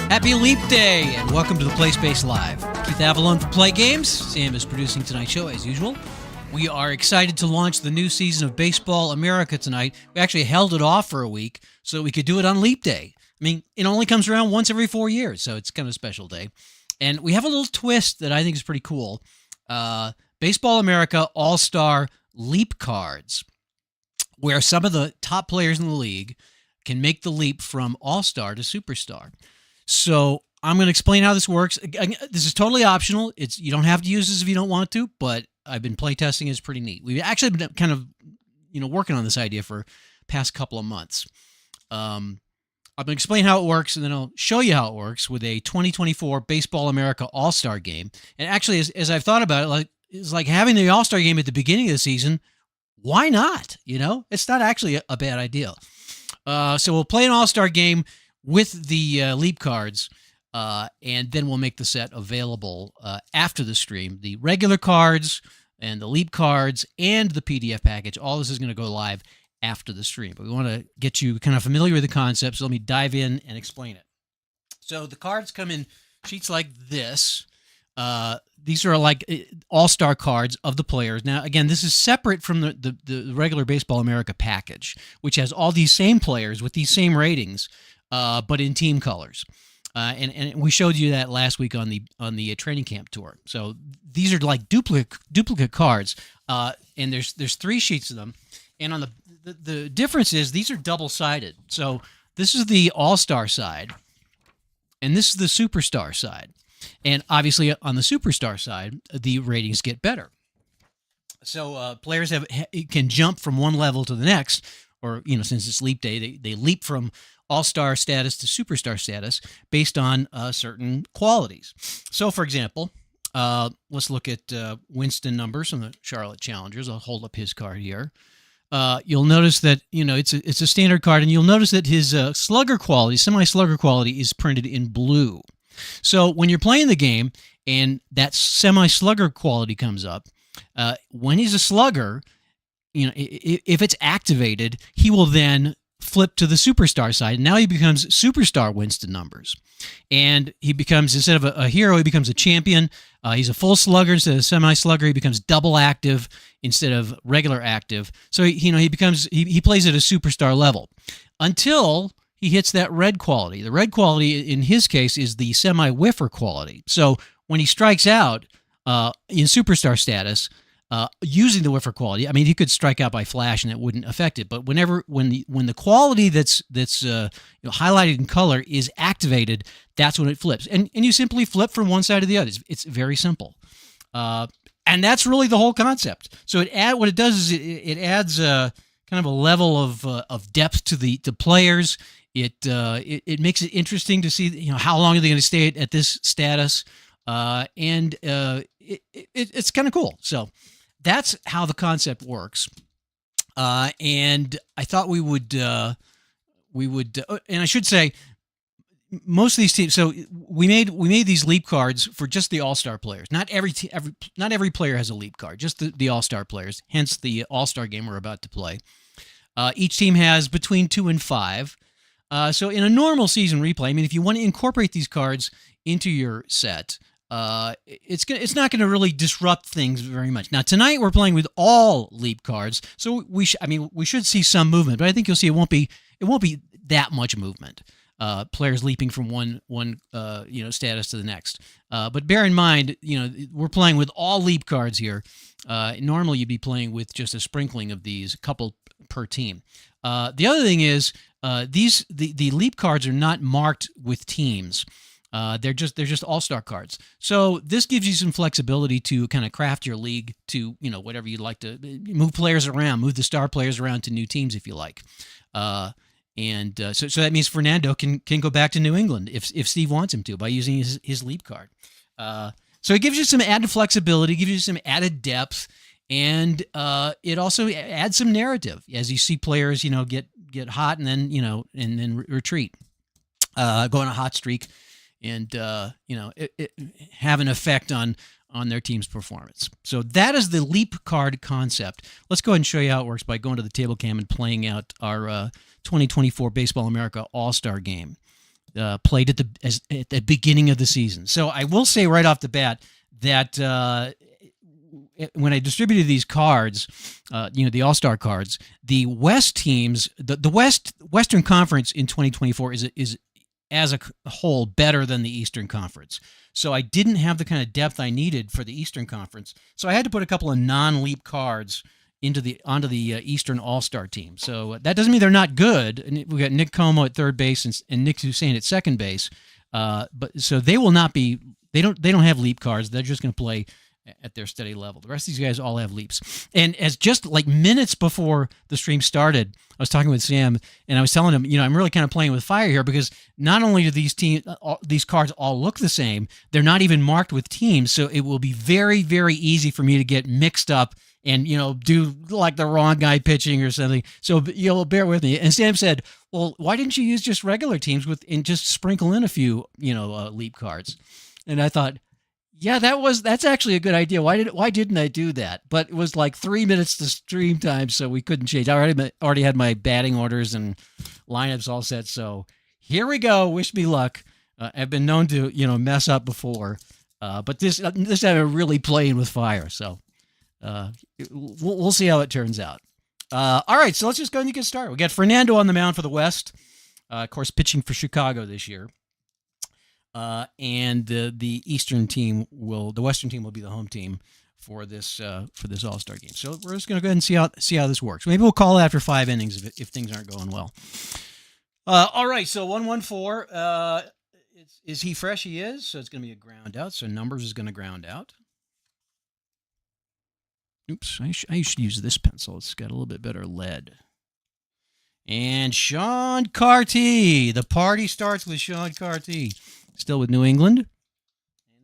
Happy Leap Day, and welcome to the Play Space Live. Keith Avalon for Play Games. Sam is producing tonight's show, as usual. We are excited to launch the new season of Baseball America tonight. We actually held it off for a week so we could do it on Leap Day. I mean, it only comes around once every 4 years, so it's kind of a special day. And we have a little twist that I think is pretty cool. Baseball America All-Star Leap Cards, where some of the top players in the league can make the leap from All-Star to Superstar. So I'm going to explain how this works. This is totally optional. You don't have to use this if you don't want to, but I've been playtesting. It's pretty neat. We've actually been kind of, working on this idea for past couple of months. I'm going to explain how it works, and then I'll show you how it works with a 2024 Baseball America All-Star Game. And actually, as I've thought about it, it's like having the All-Star Game at the beginning of the season. Why not? It's not actually a bad idea. So we'll play an All-Star Game with the Leap cards, and then we'll make the set available after the stream. The regular cards and the Leap cards and the PDF package, all this is going to go live after the stream. But we want to get you kind of familiar with the concept, so let me dive in and explain it. So the cards come in sheets like this. These are like all-star cards of the players. Now, again, this is separate from the regular Baseball America package, which has all these same players with these same ratings, but in team colors. And we showed you that last week on the training camp tour. So these are like duplicate cards, and there's 3 sheets of them. And on the difference is these are double-sided. So this is the all-star side, and this is the superstar side. And obviously on the superstar side, the ratings get better. So players can jump from one level to the next, or since it's Leap Day, they leap from all-star status to superstar status based on certain qualities. So, for example, let's look at Winston numbers from the Charlotte Challengers. I'll hold up his card here. You'll notice that it's a standard card, and you'll notice that his slugger quality, semi-slugger quality, is printed in blue. So when you're playing the game and that semi-slugger quality comes up, when he's a slugger, if it's activated, he will then flip to the superstar side. Now he becomes superstar Winston numbers. And he becomes, instead of a hero, he becomes a champion. He's a full slugger instead of semi-slugger. He becomes double active instead of regular active. So he plays at a superstar level until he hits that red quality. The red quality in his case is the semi-whiffer quality. So when he strikes out in superstar status, using the whiffer quality, I mean, he could strike out by flash and it wouldn't affect it. But when the quality that's highlighted in color is activated, that's when it flips. And you simply flip from one side to the other. It's very simple. And that's really the whole concept. So what it does is it adds kind of a level of depth to players. It makes it interesting to see how long are they going to stay at this status, and it's kind of cool. So that's how the concept works. And I thought we would, and I should say, most of these teams. So we made these leap cards for just the all-star players. Not every player has a leap card. Just the all-star players. Hence the all-star game we're about to play. Each team has between 2 and 5. So in a normal season replay, I mean, if you want to incorporate these cards into your set, it's not gonna really disrupt things very much. Now tonight we're playing with all leap cards, so we should see some movement, but I think you'll see it won't be that much movement. Players leaping from one status to the next. But bear in mind, we're playing with all leap cards here. Normally you'd be playing with just a sprinkling of these, a couple per team. The other thing is the leap cards are not marked with teams. They're just all-star cards. So this gives you some flexibility to kind of craft your league to whatever you'd like to move players around, move the star players around to new teams if you like. So that means Fernando can go back to New England if Steve wants him to by using his leap card. So it gives you some added flexibility, gives you some added depth, and it also adds some narrative as you see players get hot and then retreat, go on a hot streak, and it have an effect on their team's performance. So that is the leap card concept. Let's go ahead and show you how it works by going to the table cam and playing out our 2024 Baseball America All-Star Game, played at the beginning of the season. So I will say right off the bat that when I distributed these cards, the All-Star cards, the West teams, the Western Conference in 2024 is as a whole better than the Eastern Conference. So I didn't have the kind of depth I needed for the Eastern Conference. So I had to put a couple of non-leap cards onto the Eastern All-Star team. So that doesn't mean they're not good. And we got Nick Como at third base and Nick Hussein at second base. But so they will not be. They don't have leap cards. They're just going to play at their steady level. The rest of these guys all have leaps. And as just like minutes before the stream started, I was talking with Sam and I was telling him, I'm really kind of playing with fire here because not only do these cards all look the same, they're not even marked with teams. So it will be very, very easy for me to get mixed up and, do like the wrong guy pitching or something. So you'll bear with me. And Sam said, well, why didn't you use just regular teams and just sprinkle in a few, leap cards? And I thought, yeah, that's actually a good idea. Why didn't I do that? But it was like 3 minutes to stream time, so we couldn't change. I already had my batting orders and lineups all set. So here we go. Wish me luck. I've been known to mess up before, but this time I'm really playing with fire. So we'll see how it turns out. All right, so let's just go and get started. We got Fernando on the mound for the West, of course, pitching for Chicago this year. And the Western team will be the home team for this All-Star game. So we're just going to go ahead and see how this works. Maybe we'll call it after 5 innings if things aren't going well. All right, so 1-1-4. Is he fresh? He is. So it's going to be a ground out. So Numbers is going to ground out. Oops, I should use this pencil. It's got a little bit better lead. And Sean Carty. The party starts with Sean Carty. Still with New England. And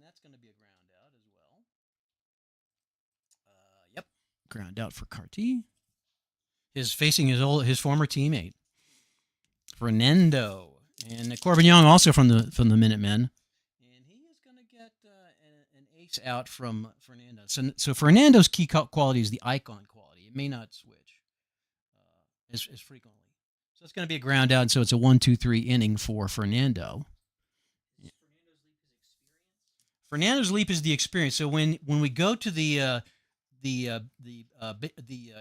that's going to be a ground out as well. Yep. Ground out for Carty. Facing his former teammate, Fernando. And Corbin Young also from the Minutemen. And he is going to get an ace out from Fernando. So Fernando's key quality is the icon quality. It may not switch as frequently. So it's going to be a ground out. And so it's a 1-2-3 inning for Fernando. Fernando's leap is the experience. So when we go to the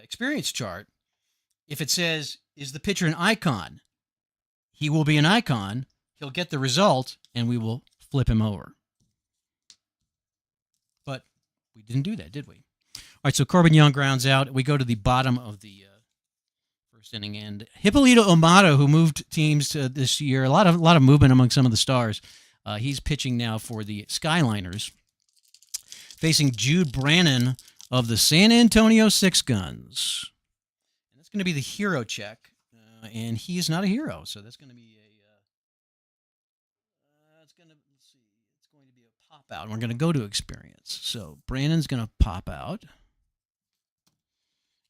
experience chart, if it says, is the pitcher an icon, he will be an icon. He'll get the result, and we will flip him over. But we didn't do that, did we? All right, so Corbin Young grounds out. We go to the bottom of the first inning, and Hippolyto Amato, who moved teams this year, a lot of movement among some of the stars. He's pitching now for the Skyliners, facing Jude Brannon of the San Antonio Six Guns. And that's going to be the hero check, and he is not a hero, so that's going to be it's going to be a pop out. And we're going to go to experience. So Brannon's going to pop out.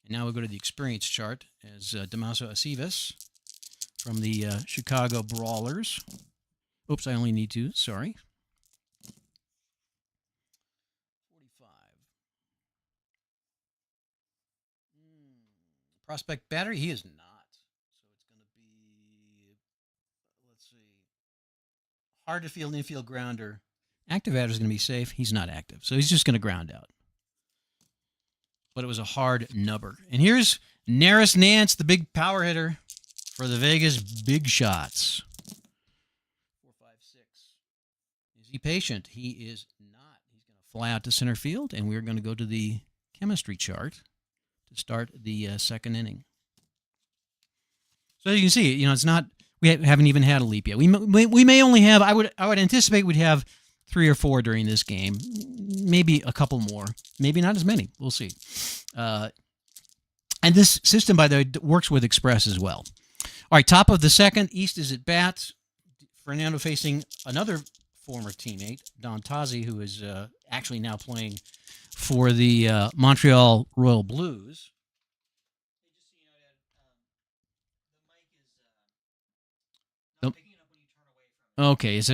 And now we'll go to the experience chart as Damaso Aceves from the Chicago Brawlers. Oops, I only need 2. Sorry. 45. Prospect battery, he is not. So it's going to be, let's see, hard to field infield grounder. Active batter is going to be safe. He's not active, so he's just going to ground out. But it was a hard nubber. And here's Naris Nance, the big power hitter for the Vegas Big Shots. 4, 5, 6. Is he patient? He is not. He's going to fly out to center field, and we're going to go to the chemistry chart to start the second inning. So you can see, it's not. We haven't even had a leap yet. We may only have. I would anticipate we'd have 3 or 4 during this game, maybe a couple more, maybe not as many. We'll see. And this system, by the way, works with Express as well. All right, top of the second, East is at bat. Fernando facing another former teammate, Don Tozzi, who is actually now playing for the Montreal Royal Blues. Okay, this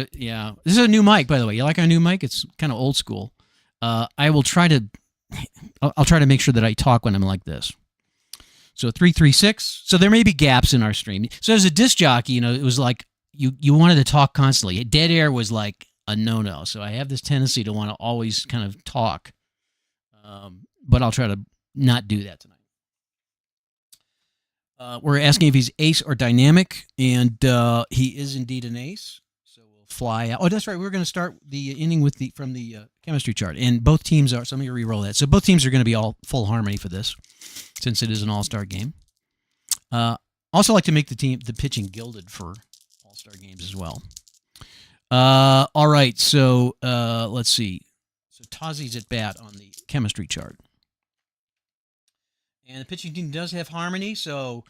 is a new mic, by the way. You like our new mic? It's kind of old school. I'll try to make sure that I talk when I'm like this. So 336. So there may be gaps in our stream. So as a disc jockey, it was like you wanted to talk constantly. Dead air was like a no-no. So I have this tendency to want to always kind of talk. But I'll try to not do that tonight. We're asking if he's ace or dynamic, and he is indeed an ace. So we'll fly out. Oh, that's right. We're going to start the inning from the chemistry chart, and both teams are. So let me re-roll that. So both teams are going to be all full harmony for this, since it is an all-star game. Also like to make the pitching gilded for all-star games as well. All right. So let's see. So Tozzi's at bat on the chemistry chart. And the pitching team does have harmony, so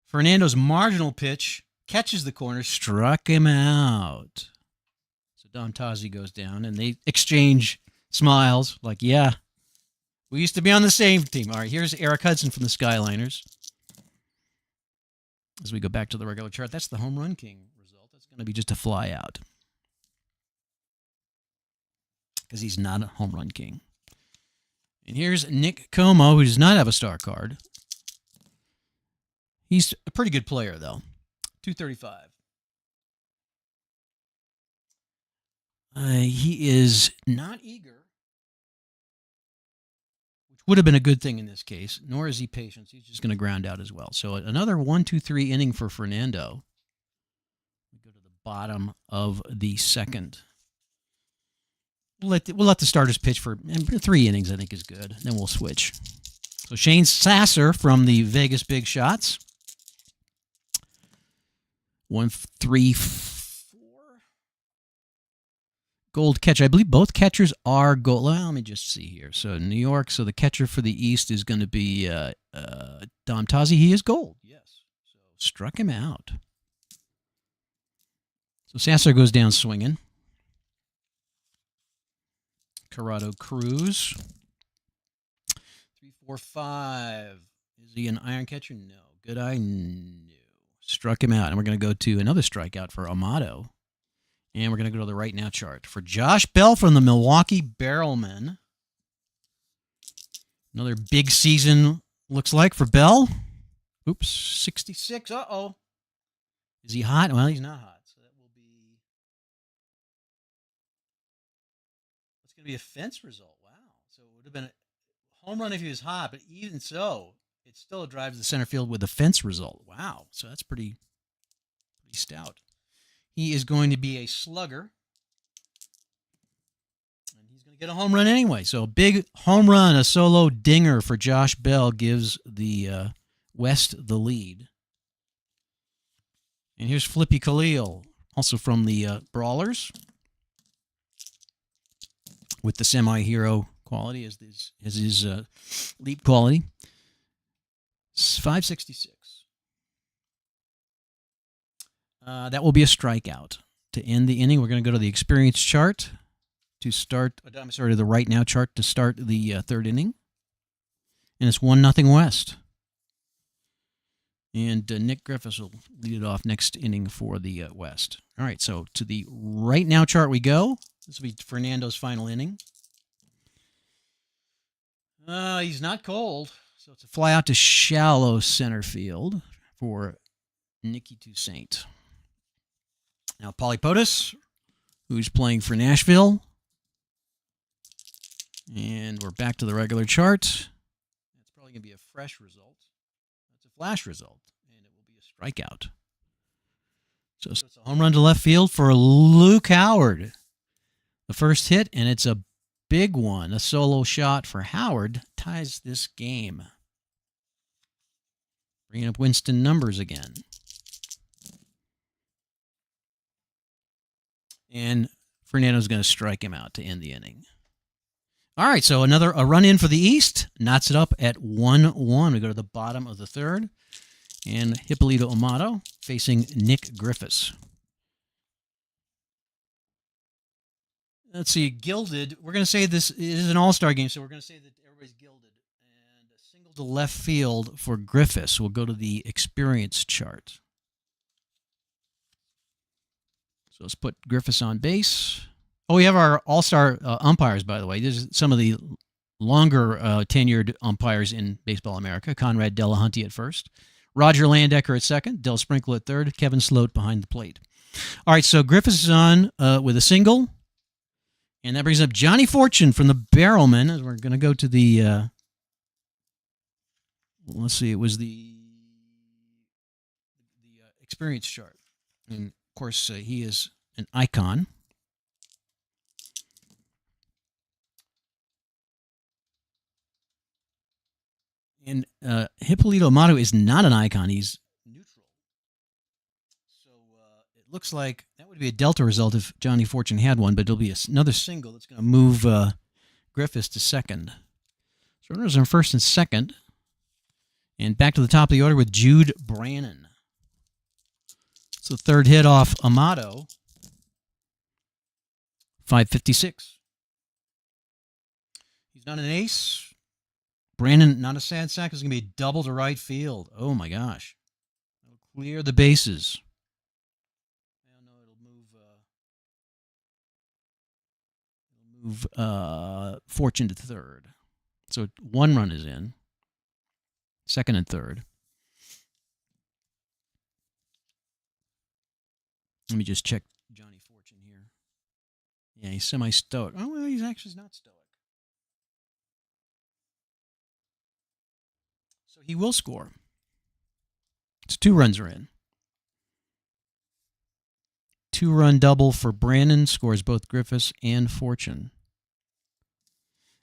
Fernando's marginal pitch catches the corner, struck him out. So Don Tozzi goes down, and they exchange smiles like, yeah, we used to be on the same team. All right, here's Eric Hudson from the Skyliners. As we go back to the regular chart, that's the home run king result. That's going to be just a fly out because he's not a home run king. And here's Nick Como, who does not have a star card. He's a pretty good player, though. 235. He is not eager, which would have been a good thing in this case, nor is he patient. He's just going to ground out as well. So another 1-2-3 inning for Fernando. We go to the bottom of the second. We'll let the starters pitch for 3 innings, I think, is good. Then we'll switch. So Shane Sasser from the Vegas Big Shots. 1, 3, 4. Gold catcher. I believe both catchers are gold. Well, let me just see here. So New York, so the catcher for the East is going to be Dom Tozzi. He is gold, yes. So struck him out. So Sasser goes down swinging. Corrado Cruz. 3, 4, 5. Is he an iron catcher? No. Good eye? No. Struck him out. And we're going to go to another strikeout for Amato. And we're going to go to the right now chart for Josh Bell from the Milwaukee Barrelmen. Another big season looks like for Bell. Oops, 66. Uh-oh. Is he hot? Well, he's not hot. Be a fence result. Wow. So it would have been a home run if he was hot, but even so, it still drives the center field with a fence result. Wow. So that's pretty stout. He is going to be a slugger. And he's going to get a home run anyway. So a big home run, a solo dinger for Josh Bell gives the West the lead. And here's Flippy Khalil, also from the Brawlers, with the semi-hero quality as his leap quality. 566. That will be a strikeout. To end the inning, we're going to go to the experience chart to start, to the right now chart to start the third inning. And it's 1-0 West. And Nick Griffiths will lead it off next inning for the West. All right, so to the right now chart we go. This will be Fernando's final inning. He's not cold, so it's a fly out to shallow center field for Nicky Toussaint. Now, Pauly Potus who's playing for Nashville. And we're back to the regular chart. That's probably going to be a fresh result. That's a flash result, and it will be a strikeout. So it's a home run to left field for Luke Howard. The first hit, and it's a big one. A solo shot for Howard ties this game. Bringing up Winston numbers again. And Fernando's going to strike him out to end the inning. All right, so a run in for the East. Knots it up at 1-1. We go to the bottom of the third. And Hippolito Amato facing Nick Griffiths. Let's see, gilded. We're going to say this is an all-star game, so we're going to say that everybody's gilded. And a single to left field for Griffiths. We'll go to the experience chart. So let's put Griffiths on base. Oh, we have our all-star umpires, by the way. This is some of the longer tenured umpires in Baseball America. Conrad Delahunty at first. Roger Landecker at second. Del Sprinkle at third. Kevin Sloat behind the plate. All right, so Griffiths is on with a single. And that brings up Johnny Fortune from the Barrelman. As we're going to go to the, let's see, it was the experience chart. And, of course, he is an icon. And Hippolito Amato is not an icon. He's neutral. So it looks like that would be a delta result if Johnny Fortune had one, but it'll be another single that's going to move Griffiths to second. So runners on first and second. And back to the top of the order with Jude Brannon. So third hit off Amato. 556. He's not an ace. Brandon, not a sad sack, is going to be a double to right field. Oh, my gosh. It'll clear the bases. No, it'll move Fortune to third. So one run is in. Second and third. Let me just check Johnny Fortune here. Yeah, he's semi-stoic. Oh, well, he's actually not stoic. So he will score. It's 2 runs are in. 2-run double for Brandon. Scores both Griffiths and Fortune.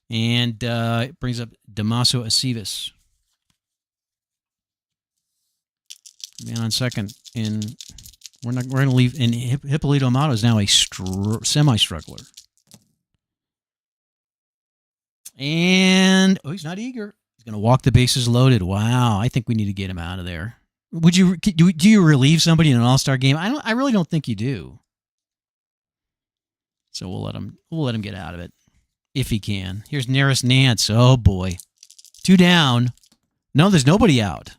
And it brings up Damaso Aceves. Man on second. And we're going to leave. And Hippolito Amato is now a semi-struggler. And, oh, he's not eager. He's going to walk the bases loaded. Wow, I think we need to get him out of there. Do you relieve somebody in an all-star game? I really don't think you do. So we'll let him get out of it if he can. Here's Neris Nance. Oh boy, 2 down. No, there's nobody out.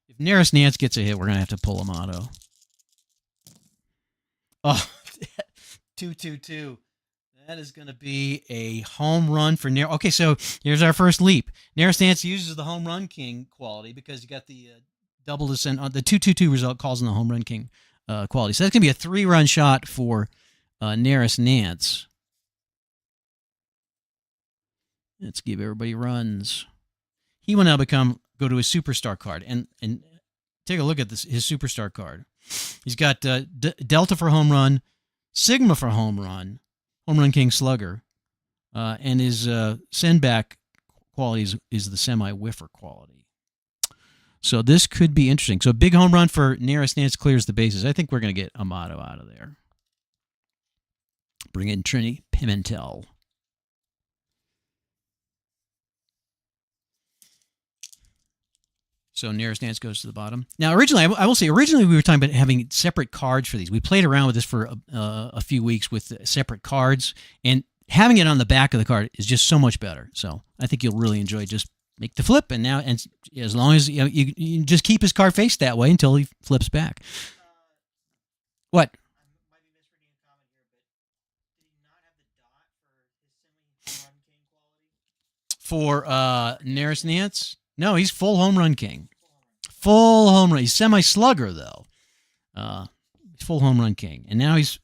If Neris Nance gets a hit, we're gonna have to pull Amato. Oh, 2-2-2. That is going to be a home run for Neris. Okay, so here's our first leap. Neris Nance uses the home run king quality because you got the double descent. The 2-2-2 result calls in the home run king quality. So that's going to be a 3-run shot for Neris Nance. Let's give everybody runs. He will now go to his superstar card and take a look at his superstar card. He's got Delta for home run, Sigma for home run king slugger, and his send back quality is the semi-whiffer quality. So this could be interesting. So big home run for Neris Nance clears the bases. I think we're going to get Amato out of there. Bring in Trini Pimentel. So Neris Nance goes to the bottom. Now, originally we were talking about having separate cards for these. We played around with this for a few weeks with separate cards, and having it on the back of the card is just so much better. So I think you'll really enjoy just make the flip, and as long as you just keep his card faced that way until he flips back. What? I might be misreading a comment here, but did he not have the dot for his semi-home run king quality? For Neris Nance? No, he's full home run king. Full home run. He's semi-slugger, though. Full home run king. And now he's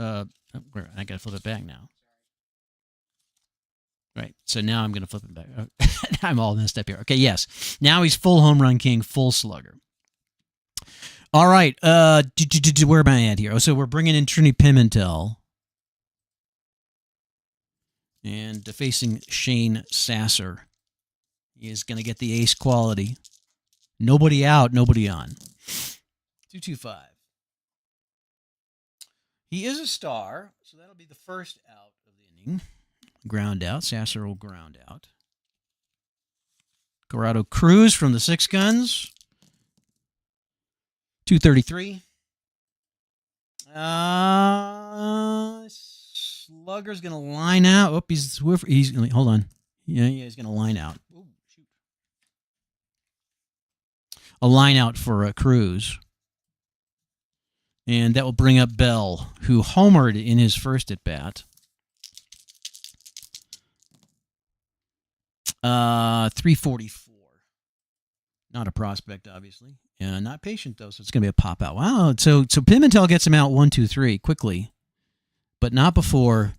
I got to flip it back now. Right. So now I'm going to flip it back. I'm all messed up here. Okay, yes. Now he's full home run king, full slugger. All right. Where am I at here? Oh, so we're bringing in Trini Pimentel. And facing Shane Sasser. He is going to get the ace quality. Nobody out, nobody on. 2-2-5. He is a star, so that'll be the first out of the inning. Ground out. Sasser will ground out. Corrado Cruz from the Six Guns. 233. Slugger's going to line out. Oh, he's hold on. Yeah, he's going to line out. Ooh, shoot. A line out for Cruz. And that will bring up Bell, who homered in his first at bat. 344. Not a prospect, obviously. Not patient, though, so it's going to be a pop out. Wow. So Pimentel gets him out 1-2-3 quickly, but not before,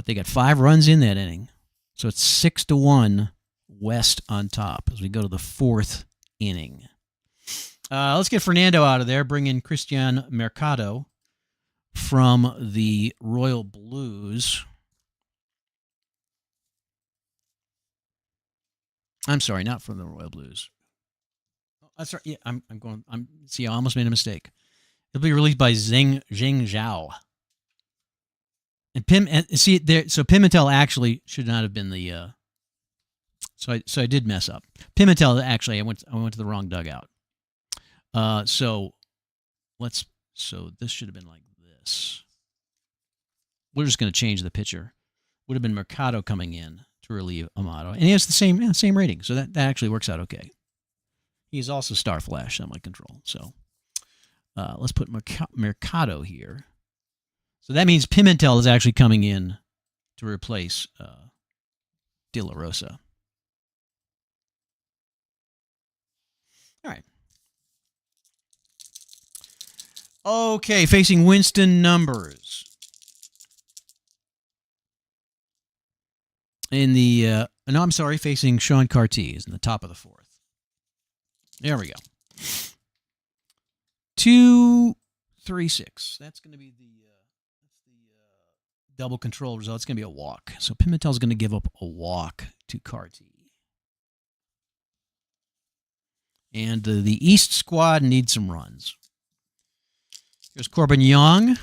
they got 5 runs in that inning. So it's 6-1 West on top as we go to the 4th inning. Let's get Fernando out of there. Bring in Christian Mercado from the Royal Blues. I'm sorry, not from the Royal Blues. That's right. Yeah, I almost made a mistake. It'll be released by Zheng Zhao. And Pimentel actually should not have been the. So I did mess up. Pimentel actually I went to the wrong dugout. So this should have been like this. We're just going to change the pitcher. Would have been Mercado coming in to relieve Amato, and he has the same rating, so that actually works out okay. He's also Star Flash semi-control, so let's put Mercado here. So that means Pimentel is actually coming in to replace De La Rosa. All right. Okay, facing Winston Numbers. Facing Sean Cartiz in the top of the 4th. There we go. 2-3-6. That's going to be the double control result. It's going to be a walk. So Pimentel's going to give up a walk to Cartiz. And the East squad needs some runs. Here's Corbin Young.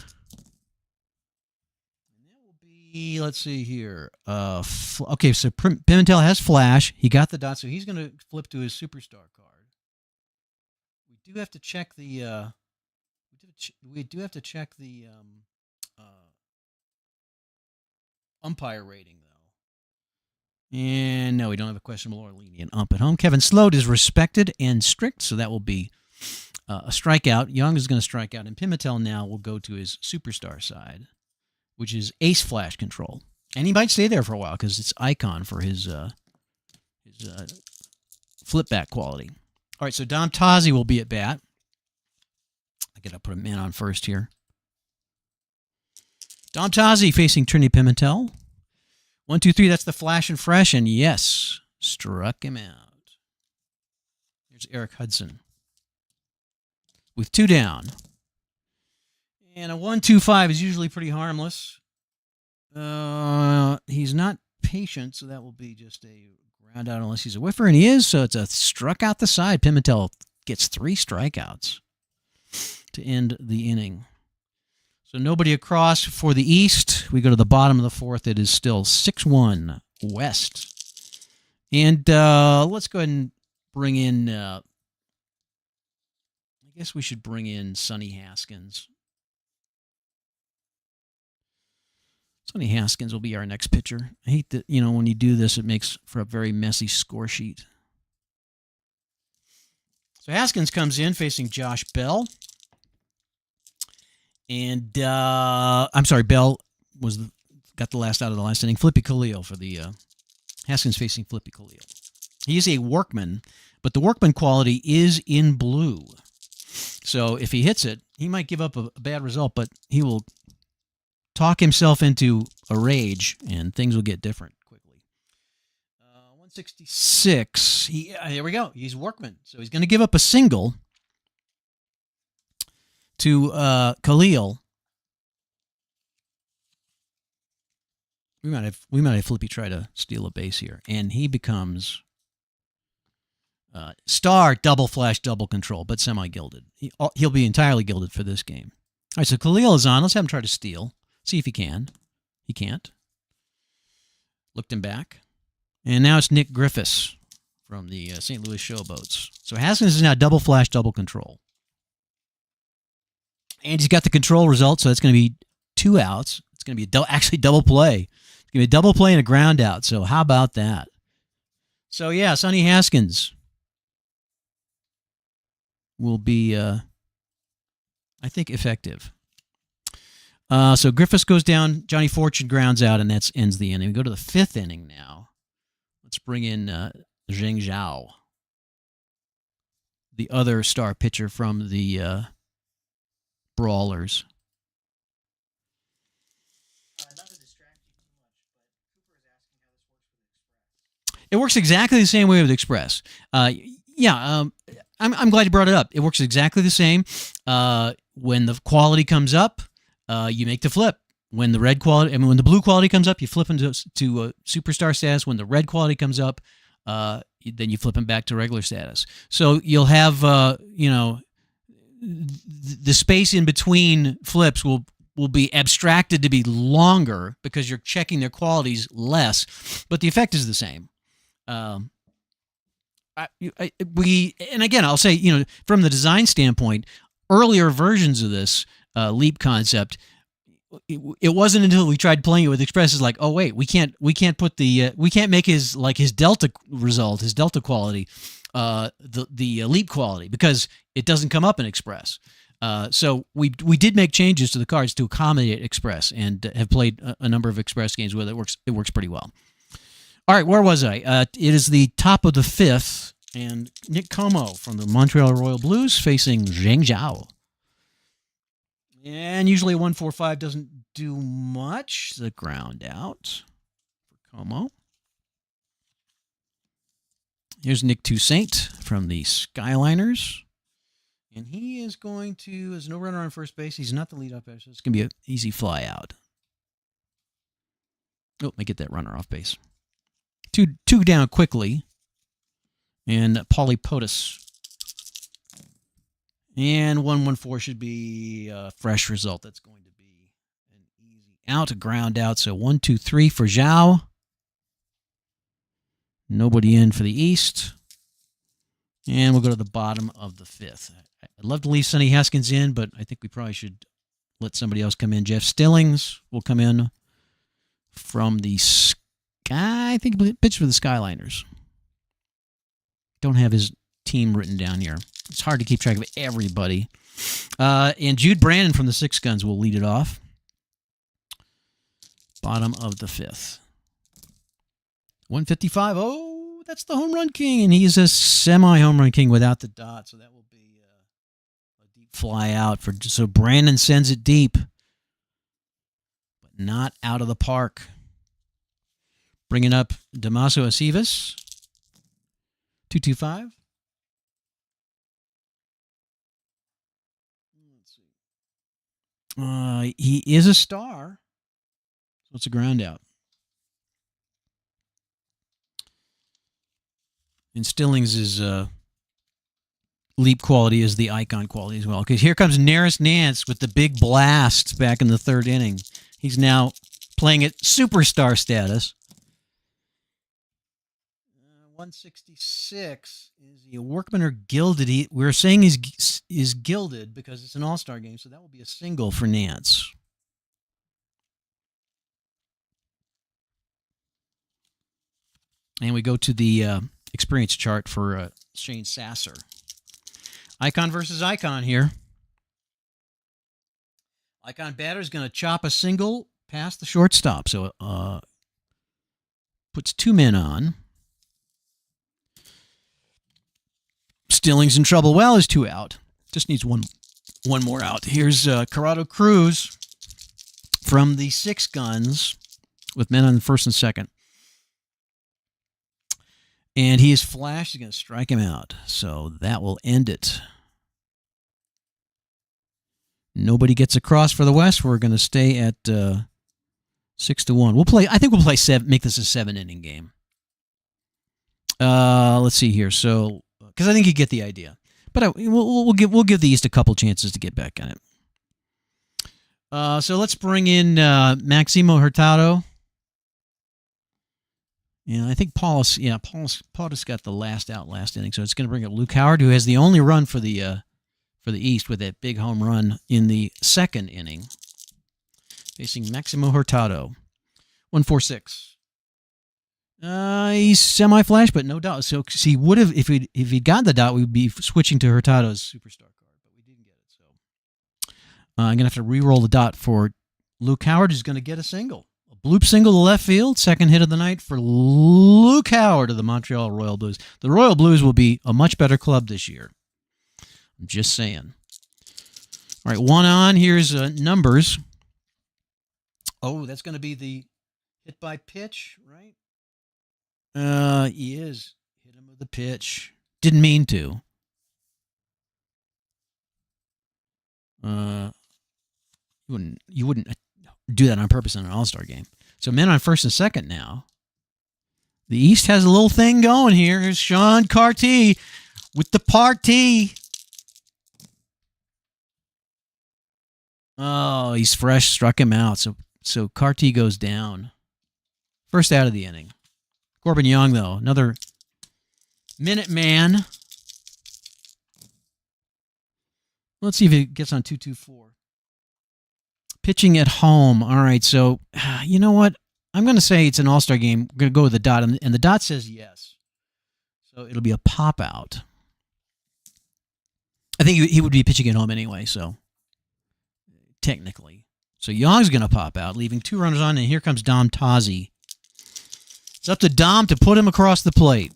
Let's see here. Okay, so Pimentel has flash. He got the dot, so he's going to flip to his superstar card. We do have to check the. Umpire rating, though. And no, we don't have a questionable or lenient ump at home. Kevin Sloat is respected and strict, so that will be a strikeout. Young is going to strike out, and Pimentel now will go to his superstar side, which is ace flash control. And he might stay there for a while because it's icon for his flip back quality. All right, so Dom Tozzi will be at bat. I got to put a man on first here. Dom Tozzi facing Trini Pimentel. 1-2-3, that's the flash and fresh, and yes, struck him out. Here's Eric Hudson with 2 down. And a 1-2-5 is usually pretty harmless. He's not patient, so that will be just a ground out unless he's a whiffer, and he is, so it's a struck out the side. Pimentel gets 3 strikeouts to end the inning. So nobody across for the East. We go to the bottom of the 4th. It is still 6-1 West. And let's go ahead and bring in, I guess we should bring in Sonny Haskins. Sonny Haskins will be our next pitcher. I hate that, when you do this, it makes for a very messy score sheet. So Haskins comes in facing Josh Bell. And, Bell got the last out of the last inning. Flippy Khalil for the Haskins facing Flippy Khalil. He is a workman, but the workman quality is in blue. So if he hits it, he might give up a bad result, but he will talk himself into a rage, and things will get different quickly. 166. There we go. He's Workman. So he's going to give up a single to Khalil. We might have Flippy try to steal a base here, and he becomes star double flash double control, but semi-gilded. He'll be entirely gilded for this game. All right, so Khalil is on. Let's have him try to steal. See if he can. He can't. Looked him back, and now it's Nick Griffiths from the St. Louis Showboats. So Haskins is now double flash double control, and he's got the control result. So that's going to be 2 outs. It's going to be actually double play. It's going to be a double play and a ground out. So how about that? So yeah, Sonny Haskins will be, I think, effective. So Griffiths goes down, Johnny Fortune grounds out, and that ends the inning. We go to the 5th inning now. Let's bring in Zheng Zhao, the other star pitcher from the Brawlers. It works exactly the same way with Express. I'm glad you brought it up. It works exactly the same. When the quality comes up, you make the flip. When the when the blue quality comes up, you flip into superstar status. When the red quality comes up, then you flip them back to regular status. So you'll have, the space in between flips will be abstracted to be longer because you're checking their qualities less, but the effect is the same. And again, I'll say, from the design standpoint, earlier versions of this leap concept, it wasn't until we tried playing it with Express is like, oh wait, we can't put we can't make his delta result, his delta quality, the leap quality, because it doesn't come up in Express. So we did make changes to the cards to accommodate Express, and have played a number of Express games with it. It works pretty well. All right, where was I? It is the top of the 5th, and Nick Como from the Montreal Royal Blues facing Zheng Zhao. And usually a 1-4-5 doesn't do much. The ground out for Como. Here's Nick Toussaint from the Skyliners. And he is going to, there's no runner on first base. He's not the leadoff batter, so it's going to be an easy fly out. Oh, let me get that runner off base. Two down quickly. And Paulie Potus. And 1-1-4 should be a fresh result. That's going to be an easy out, a ground out. So 1-2-3 for Zhao. Nobody in for the East. And we'll go to the bottom of the 5th. I'd love to leave Sonny Haskins in, but I think we probably should let somebody else come in. Jeff Stillings will come in from the Sky. I think he pitched for the Skyliners. Don't have his team written down here. It's hard to keep track of everybody. And Jude Brandon from the Six Guns will lead it off. Bottom of the 5th. 155. Oh, that's the home run king. And he's a semi-home run king without the dot. So that will be a deep fly out. So Brandon sends it deep. But not out of the park. Bringing up Damaso Acevas. 225. He is a star. So it's a ground out. And Stillings' leap quality is the icon quality as well. Because here comes Neris Nance with the big blast back in the 3rd inning. He's now playing at superstar status. 166. Is he a Workman or gilded? We're saying is gilded because it's an all-star game, so that will be a single for Nance. And we go to the experience chart for Shane Sasser. Icon versus icon here. Icon batter is going to chop a single past the shortstop, so puts 2 men on. Stillings in trouble. Well, is 2 out. Just needs one more out. Here's Corrado Cruz from the 6 guns with men on first and second. And he is flashed. He's going to strike him out. So that will end it. Nobody gets across for the West. We're going to stay at 6-1. We'll play. I think we'll play 7. Make this a 7-inning game. Let's see here. So, because I think you get the idea, but we'll give the East a couple chances to get back on it. So let's bring in Maximo Hurtado. Yeah, I think Paulus got the last inning, so it's going to bring up Luke Howard, who has the only run for the East with that big home run in the 2nd inning, facing Maximo Hurtado. 1-4-6. He's semi-flash, but no dot. So he would have, if he'd gotten the dot, we'd be switching to Hurtado's superstar card, but we didn't get it. So I'm gonna have to re-roll the dot for Luke Howard, who's gonna get a single, a bloop single to left field, 2nd hit of the night for Luke Howard of the Montreal Royal Blues. The Royal Blues will be a much better club this year. I'm just saying. All right, 1 on. Here's numbers. Oh, that's gonna be the hit by pitch, right? He is. Hit him with the pitch. Didn't mean to. You wouldn't do that on purpose in an All-Star game. So men on first and second now. The East has a little thing going here. Here's Sean Carty with the party. Oh, he's fresh. Struck him out. So Carty goes down. First out of the inning. Corbin Young, though, another minute man. Let's see if he gets on 2-2-4. Pitching at home. All right, so you know what? I'm going to say it's an all-star game. We're going to go with the dot, and the dot says yes. So it'll be a pop-out. I think he would be pitching at home anyway, so technically. So Young's going to pop out, leaving 2 runners on, and here comes Dom Tazi. It's up to Dom to put him across the plate.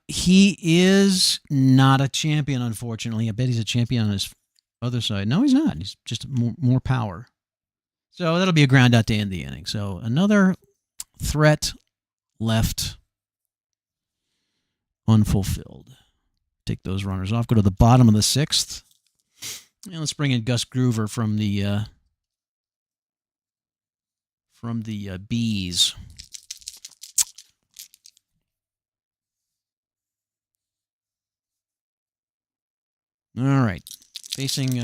He is not a champion, unfortunately. I bet he's a champion on his other side. No, he's not. He's just more power. So that'll be a ground out to end the inning. So another threat left unfulfilled. Take those runners off. Go to the bottom of the 6th. And let's bring in Gus Groover from the Bees. All right. Facing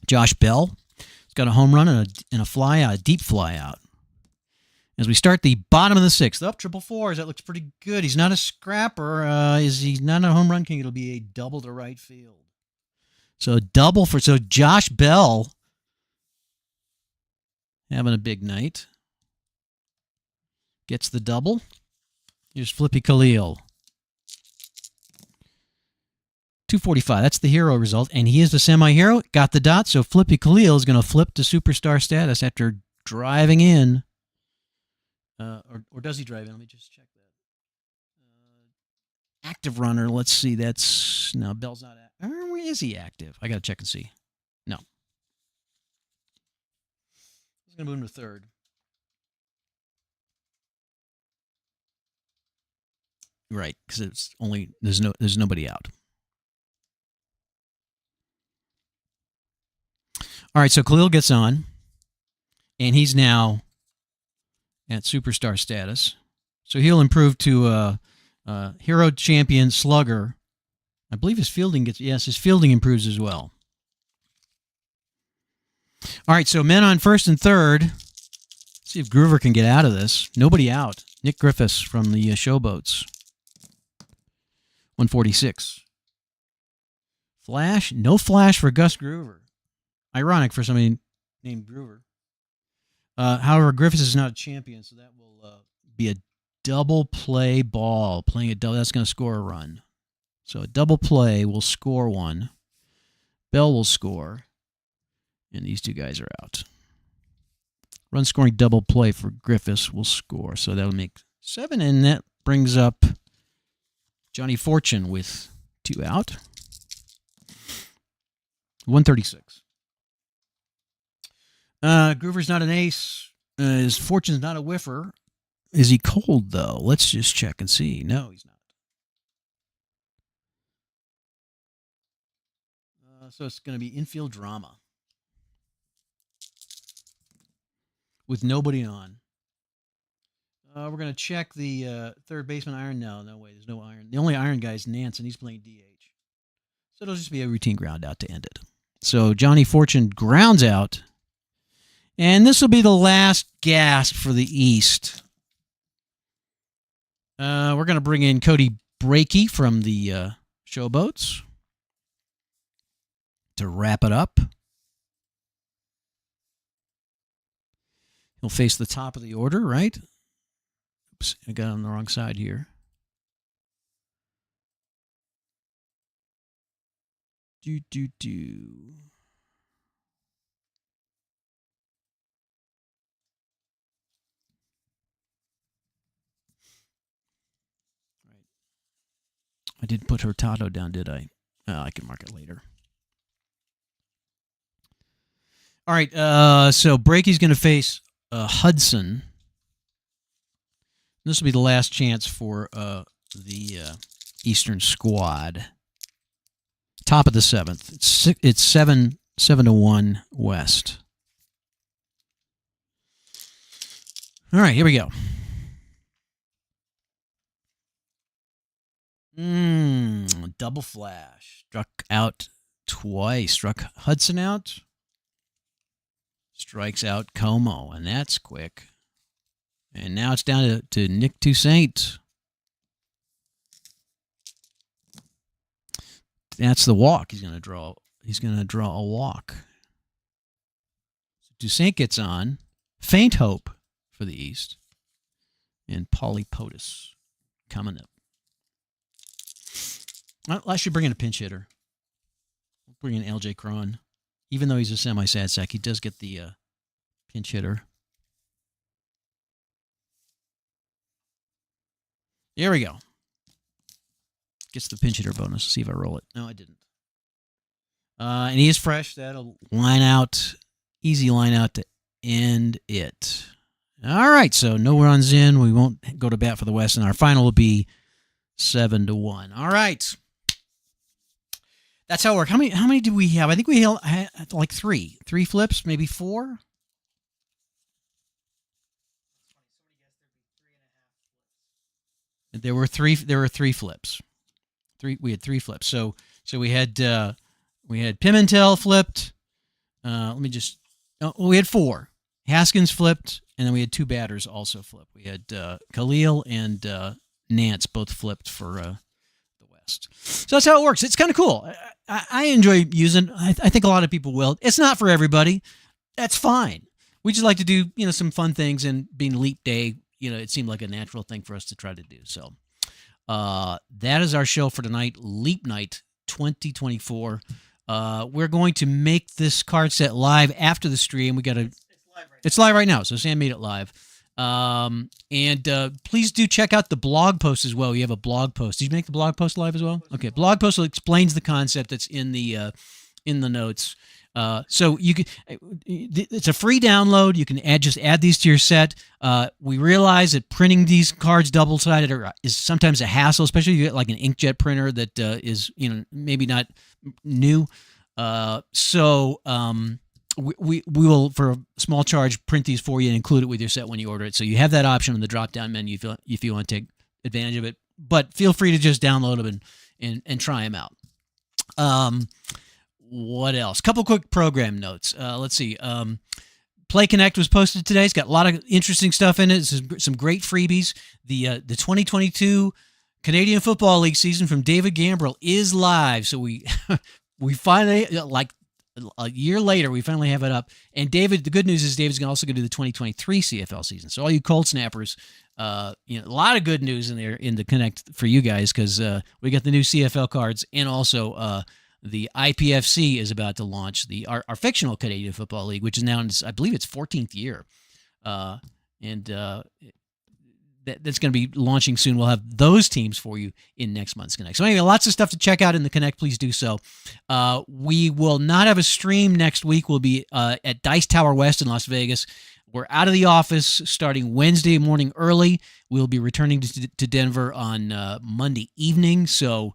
Josh Bell. He's got a home run and a fly out, a deep fly out. As we start the bottom of the 6th. Up, 444s. That looks pretty good. He's not a scrapper. He's not a home run king. It'll be a double to right field. So Josh Bell having a big night. Gets the double. Here's Flippy Khalil. 245. That's the hero result, and he is the semi-hero. Got the dot, so Flippy Khalil is going to flip to superstar status after driving in. Or does he drive in? Let me just check that. Active runner. Let's see. No, Bell's not active. Where is he active? I got to check and see. No. He's going to move him to third. Right, because it's only there's nobody out. All right, so Khalil gets on, and he's now at superstar status. So he'll improve to hero champion slugger. I believe his fielding improves as well. All right, so men on first and third. Let's see if Groover can get out of this. Nobody out. Nick Griffiths from the Showboats. 146. Flash? No flash for Gus Groover. Ironic for somebody named Groover. However, Griffiths is not a champion, so that will be a double play ball. Playing a double, that's going to score a run. So a double play will score one. Bell will score. And these two guys are out. Run scoring double play for Griffiths will score. So that'll make 7, and that brings up Johnny Fortune with 2 out. 136. Groover's not an ace. His fortune's not a whiffer. Is he cold, though? Let's just check and see. No, he's not. So it's going to be infield drama with nobody on. We're going to check the third baseman iron. No, way. There's no iron. The only iron guy is Nance, and he's playing DH. So it'll just be a routine ground out to end it. So Johnny Fortune grounds out. And this will be the last gasp for the East. We're going to bring in Cody Brakey from the Showboats to wrap it up. He'll face the top of the order, right? Oops, I got on the wrong side here. Right. I didn't put Hurtado down, did I? I can mark it later. All right, so Brakey's going to face Hudson. This will be the last chance for the Eastern squad. Top of the seventh. It's 7-1 West. All right, here we go. Double flash. Struck out twice. Struck Hudson out. Strikes out Como, and that's quick. And now it's down to Nick Toussaint. That's the walk. He's going to draw a walk. So Toussaint gets on. Faint hope for the East. And Paulie Potus coming up. I should bring in a pinch hitter. Bring in LJ Cron. Even though he's a semi-sad sack, he does get the pinch hitter. Here we go. Gets the pinch hitter bonus. See if I roll it. No, I didn't. And he is fresh. That'll line out. Easy line out to end it. All right, so no runs in. We won't go to bat for the West, and our final will be 7-1. All right. That's how it works. How many did we have? I think we had like three. 3 flips, maybe 4? There were three flips. We had 3 flips. So we had Pimentel flipped. We had 4. Haskins flipped, and then we had 2 batters also flipped. We had Khalil and Nance both flipped for the West. So that's how it works. It's kind of cool. I enjoy using. I think a lot of people will. It's not for everybody. That's fine. We just like to do some fun things, and being Leap Day, it seemed like a natural thing for us to try to do. So that is our show for tonight. Leap Night 2024. We're going to make this card set live after the stream. It's live right now. So Sam made it live. And please do check out the blog post as well. You have a blog post. Did you make the blog post live as well? Okay. Blog post explains the concept that's in the notes. So you can, it's a free download. You can just add these to your set. We realize that printing these cards double-sided is sometimes a hassle, especially if you get like an inkjet printer that is maybe not new. We will, for a small charge, print these for you and include it with your set when you order it. So you have that option in the drop-down menu if you want to take advantage of it. But feel free to just download them and try them out. What else? Couple quick program notes. Let's see. Play Connect was posted today. It's got a lot of interesting stuff in it. Some great freebies. The 2022 Canadian Football League season from David Gambrell is live. So we finally, like a year later, we finally have it up. And David, the good news is David's also going to do the 2023 CFL season. So all you cold snappers, a lot of good news in there in the Connect for you guys, because we got the new CFL cards, and also the IPFC is about to launch our fictional Canadian Football League, which is now in I believe its 14th year, and that's going to be launching soon. We'll have those teams for you in next month's Connect. So anyway, lots of stuff to check out in the Connect. Please do so. We will not have a stream next week. We'll be at Dice Tower West in Las Vegas. We're out of the office starting Wednesday morning early. We'll be returning to Denver on Monday evening. So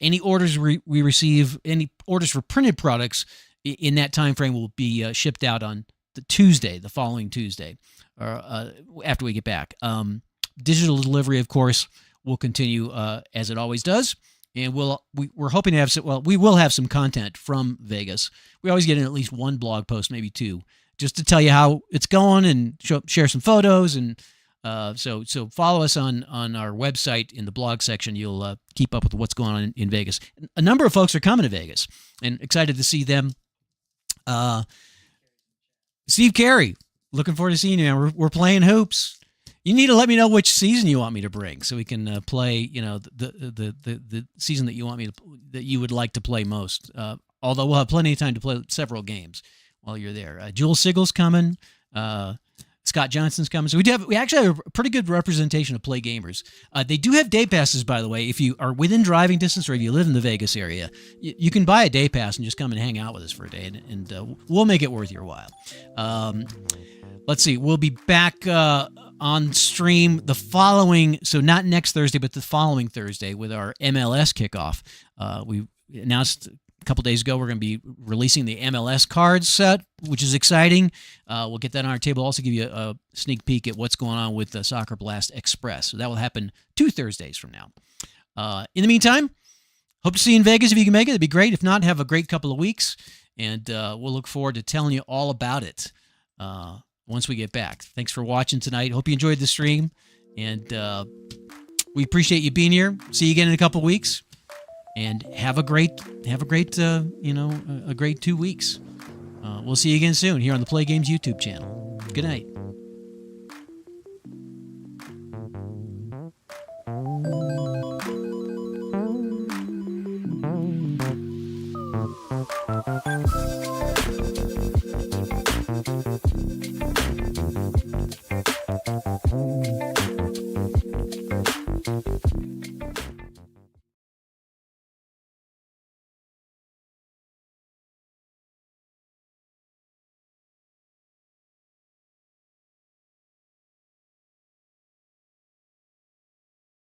any orders we receive, any orders for printed products in that time frame will be shipped out on the following Tuesday, or after we get back. Digital delivery, of course, will continue as it always does, and we're hoping to have we will have some content from Vegas. We always get in at least one blog post, maybe two, just to tell you how it's going and share some photos. And so follow us on our website in the blog section. You'll keep up with what's going on in Vegas. A number of folks are coming to Vegas, and excited to see them. Steve Carey, looking forward to seeing you. We're playing hoops. You need to let me know which season you want me to bring, so we can play. The season that you would like to play most. Although we'll have plenty of time to play several games while you're there. Jewel Sigel's coming. Scott Johnson's coming. So we actually have a pretty good representation of Play gamers. They do have day passes, by the way. If you are within driving distance or if you live in the Vegas area, you can buy a day pass and just come and hang out with us for a day, and we'll make it worth your while. Let's see. We'll be back on stream the following, so not next Thursday, but the following Thursday with our MLS kickoff. We announced a couple days ago we're going to be releasing the MLS cards set, which is exciting. We'll get that on our table. Also give you a sneak peek at what's going on with the Soccer Blast Express. So that will happen 2 Thursdays from now. In the meantime, hope to see you in Vegas if you can make it. It'd be great. If not, have a great couple of weeks, and we'll look forward to telling you all about it once we get back. Thanks for watching tonight. Hope you enjoyed the stream, and we appreciate you being here. See you again in a couple of weeks. And have a great 2 weeks. We'll see you again soon here on the Play Games YouTube channel. Good night.